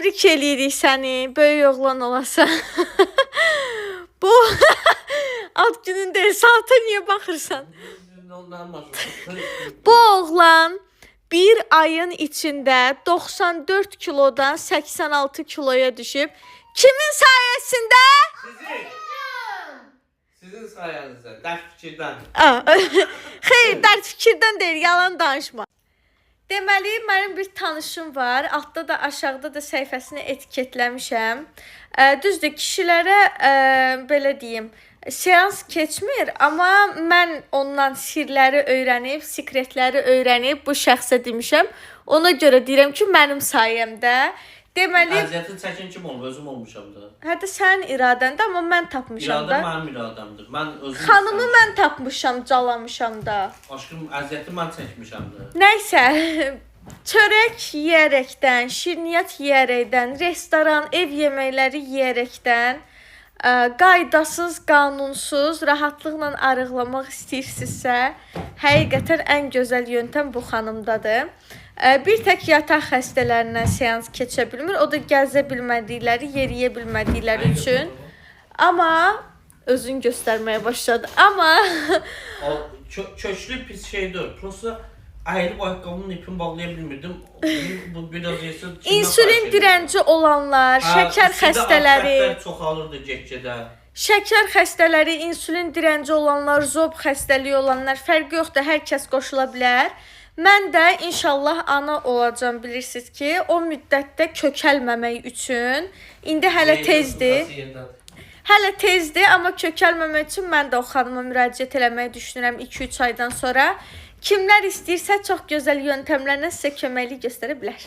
Təbrik eləyirik səni, böyük oğlan olasan. Bu ad günündə saata niyə baxırsan? Bu oğlan bir ayın içində 94 kilodan 86 kiloya düşüb. Kimin sayəsində? Sizin sayenizde, dert fikirdən. Xeyr, dərd fikirdən deyil, yalan danışma. Deməli, mənim bir tanışım var. Altda da, aşağıda da səhifəsini etiketləmişəm. Düzdür, kişilərə belə deyim, seans keçmir, amma mən ondan sirləri öyrənib, sekretləri öyrənib bu şəxsə demişəm. Ona görə deyirəm ki, mənim sayəmdə. Deməli, Əziyyətin çəkin kim olub? Özüm olmuşam da. Hətta sənin iradəndə, amma mən tapmışam da. İradə mənim iradəmdir. Mən özüm Xanımı mən tapmışam, calamışam da. Aşkım, əziyyəti mən çəkmişəm da. Nəysə, çörək yeyərəkdən, şirniyyat yeyərəkdən, restoran, ev yeməkləri yeyərəkdən, qaydasız, qanunsuz, rahatlıqla arıqlamaq istəyirsinizsə, həqiqətən ən gözəl yöntəm bu xanımdadır. Bir tək yataq xəstələrindən seans keçə bilmir. O da gəzə bilmədikləri, yeriyə bilmədikləri üçün. Amma özünü göstərməyə başladı. Amma Köklü pis şeydir. Prosta ayrılıb ayaqqabının ipini bağlaya bilmirdim. Bu biraz yesə... insülin dirənci olanlar, şəkər xəstələri, çoxalırdı get-gedə. şəkər xəstələri, insülin dirənci olanlar, zob xəstəliyi olanlar, fərqi yoxdur, hər kəs qoşula bilər. Mən də inşallah ana olacağam, bilirsiniz ki, o müddətdə kökəlməmək üçün. İndi hələ tezdir. Hələ tezdir, amma kökəlməmək üçün mən də o xanıma müraciət eləməyi düşünürəm 2-3 aydan sonra. Kimlər istəyirsə çox gözəl yöntəmlərlə sizə köməklik göstərə bilər.